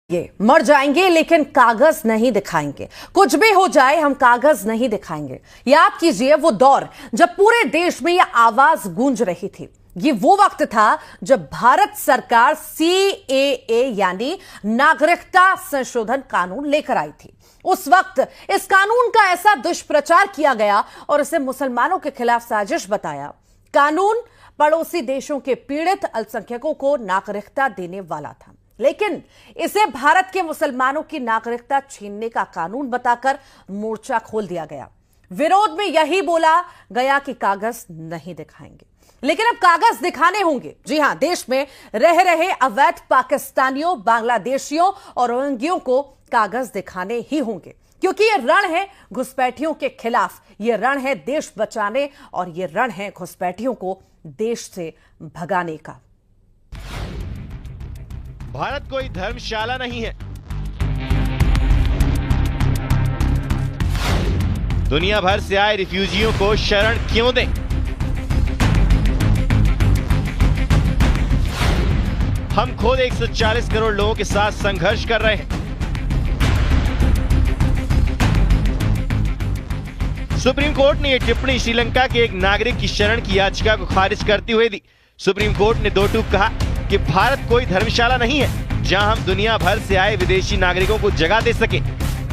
ये मर जाएंगे लेकिन कागज नहीं दिखाएंगे। कुछ भी हो जाए हम कागज नहीं दिखाएंगे। याद कीजिए वो दौर जब पूरे देश में यह आवाज गूंज रही थी। ये वो वक्त था जब भारत सरकार CAA यानी नागरिकता संशोधन कानून लेकर आई थी। उस वक्त इस कानून का ऐसा दुष्प्रचार किया गया और इसे मुसलमानों के खिलाफ साजिश बताया। कानून पड़ोसी देशों के पीड़ित अल्पसंख्यकों को नागरिकता देने वाला था, लेकिन इसे भारत के मुसलमानों की नागरिकता छीनने का कानून बताकर मोर्चा खोल दिया गया। विरोध में यही बोला गया कि कागज नहीं दिखाएंगे, लेकिन अब कागज दिखाने होंगे। जी हां, देश में रह रहे अवैध पाकिस्तानियों, बांग्लादेशियों और रोहिंग्यों को कागज दिखाने ही होंगे, क्योंकि यह रण है घुसपैठियों के खिलाफ, यह रण है देश बचाने और यह रण है घुसपैठियों को देश से भगाने का। भारत कोई धर्मशाला नहीं है। दुनिया भर से आए रिफ्यूजियों को शरण क्यों दें? हम खुद 140 करोड़ लोगों के साथ संघर्ष कर रहे हैं। सुप्रीम कोर्ट ने यह टिप्पणी श्रीलंका के एक नागरिक की शरण की याचिका को खारिज करते हुए दी। सुप्रीम कोर्ट ने दो टूक कहा कि भारत कोई धर्मशाला नहीं है जहां हम दुनिया भर से आए विदेशी नागरिकों को जगह दे सके।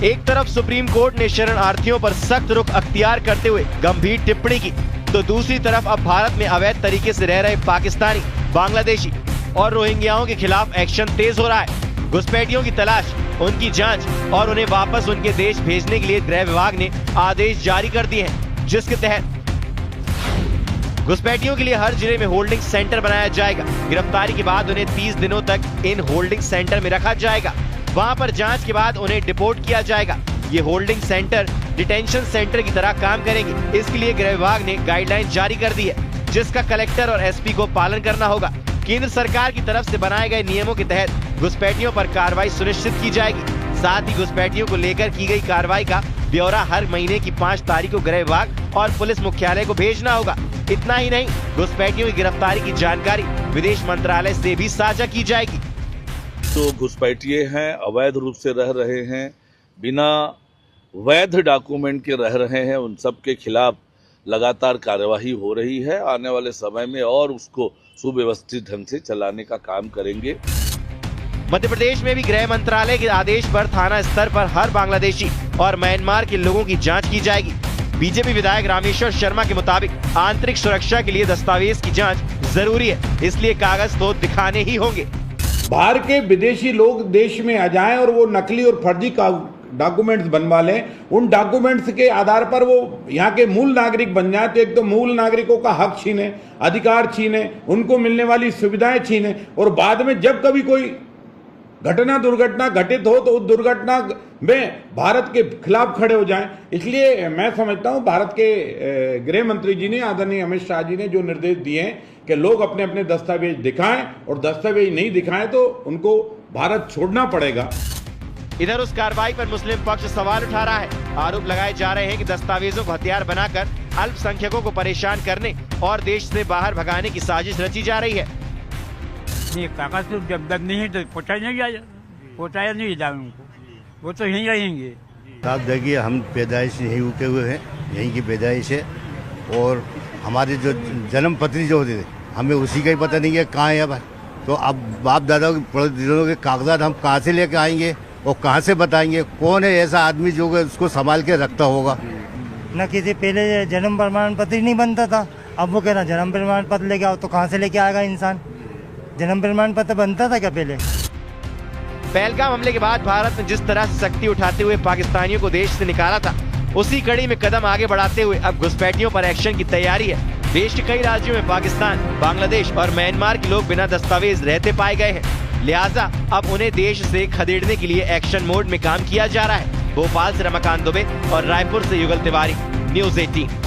एक तरफ सुप्रीम कोर्ट ने शरणार्थियों पर सख्त रुख अख्तियार करते हुए गंभीर टिप्पणी की, तो दूसरी तरफ अब भारत में अवैध तरीके से रह रहे पाकिस्तानी, बांग्लादेशी और रोहिंग्याओं के खिलाफ एक्शन तेज हो रहा है। घुसपैठियों की तलाश, उनकी जांच और उन्हें वापस उनके देश भेजने के लिए गृह विभाग ने आदेश जारी कर दिए हैं, जिसके तहत घुसपैठियों के लिए हर जिले में होल्डिंग सेंटर बनाया जाएगा। गिरफ्तारी के बाद उन्हें 30 दिनों तक इन होल्डिंग सेंटर में रखा जाएगा। वहां पर जांच के बाद उन्हें डिपोर्ट किया जाएगा। ये होल्डिंग सेंटर डिटेंशन सेंटर की तरह काम करेंगे। इसके लिए गृह विभाग ने गाइडलाइन जारी कर दी है, जिसका कलेक्टर और SP को पालन करना होगा। केंद्र सरकार की तरफ से बनाए गए नियमों के तहत घुसपैठियों पर कार्रवाई सुनिश्चित की जाएगी। साथ ही घुसपैठियों को लेकर की गई कार्रवाई का ब्यौरा हर महीने की 5 तारीख को गृह विभाग और पुलिस मुख्यालय को भेजना होगा। इतना ही नहीं, घुसपैठियों की गिरफ्तारी की जानकारी विदेश मंत्रालय से भी साझा की जाएगी। तो घुसपैठिए हैं, अवैध रूप से रह रहे हैं, बिना वैध डॉक्यूमेंट के रह रहे हैं, उन सब के खिलाफ लगातार कार्यवाही हो रही है। आने वाले समय में और उसको सुव्यवस्थित ढंग से चलाने का काम करेंगे। मध्य प्रदेश में भी गृह मंत्रालय के आदेश पर थाना स्तर पर हर बांग्लादेशी और म्यांमार के लोगों की जांच की जाएगी। बीजेपी विधायक रामेश्वर शर्मा के मुताबिक आंतरिक सुरक्षा के लिए दस्तावेज की जांच जरूरी है, इसलिए कागज तो दिखाने ही होंगे। बाहर के विदेशी लोग देश में आ जाएं और वो नकली और फर्जी डॉक्यूमेंट्स बनवा लें, उन डॉक्यूमेंट्स के आधार पर वो यहाँ के मूल नागरिक बन जाए, तो एक तो मूल नागरिकों का हक छीने, अधिकार छीने, उनको मिलने वाली सुविधाएं छीने, और बाद में जब कभी कोई घटना दुर्घटना घटित हो तो उस दुर्घटना में भारत के खिलाफ खड़े हो जाएं। इसलिए मैं समझता हूं भारत के गृह मंत्री जी ने, आदरणीय अमित शाह जी ने जो निर्देश दिए हैं कि लोग अपने अपने दस्तावेज दिखाएं, और दस्तावेज नहीं दिखाएं तो उनको भारत छोड़ना पड़ेगा। इधर उस कार्रवाई पर मुस्लिम पक्ष सवाल उठा रहा है। आरोप लगाए जा रहे हैं कि दस्तावेजों को हथियार बनाकर अल्पसंख्यकों को परेशान करने और देश से बाहर भगाने की साजिश रची जा रही है। कागज तो जब तक नहीं तो पहुँचाया नहीं जाए उनको, वो तो यहीं रहेंगे। आप देखिए, हम पैदाइश यहीं रुके हुए हैं, यहीं की पैदाइश है, और हमारे जो जन्म पत्री जो होते थे हमें उसी का ही पता नहीं है कहाँ है। अब तो अब बाप दादा के कागजात हम कहाँ से लेके आएंगे और कहाँ से बताएंगे? कौन है ऐसा आदमी जो उसको संभाल के रखता होगा? न किसी पहले जन्म प्रमाण पत्र नहीं बनता था, अब वो कह रहा जन्म प्रमाण पत्र लेके आओ, तो कहाँ से लेके आएगा इंसान? जन्म प्रमाण पत्र बनता था क्या पहले? पहलगाम हमले के बाद भारत ने जिस तरह से सख्ती उठाते हुए पाकिस्तानियों को देश से निकाला था, उसी कड़ी में कदम आगे बढ़ाते हुए अब घुसपैठियों पर एक्शन की तैयारी है। देश के कई राज्यों में पाकिस्तान, बांग्लादेश और म्यांमार के लोग बिना दस्तावेज रहते पाए गए हैं, लिहाजा अब उन्हें देश से खदेड़ने के लिए एक्शन मोड में काम किया जा रहा है। भोपाल से रमाकांत दुबे और रायपुर से युगल तिवारी, News 18।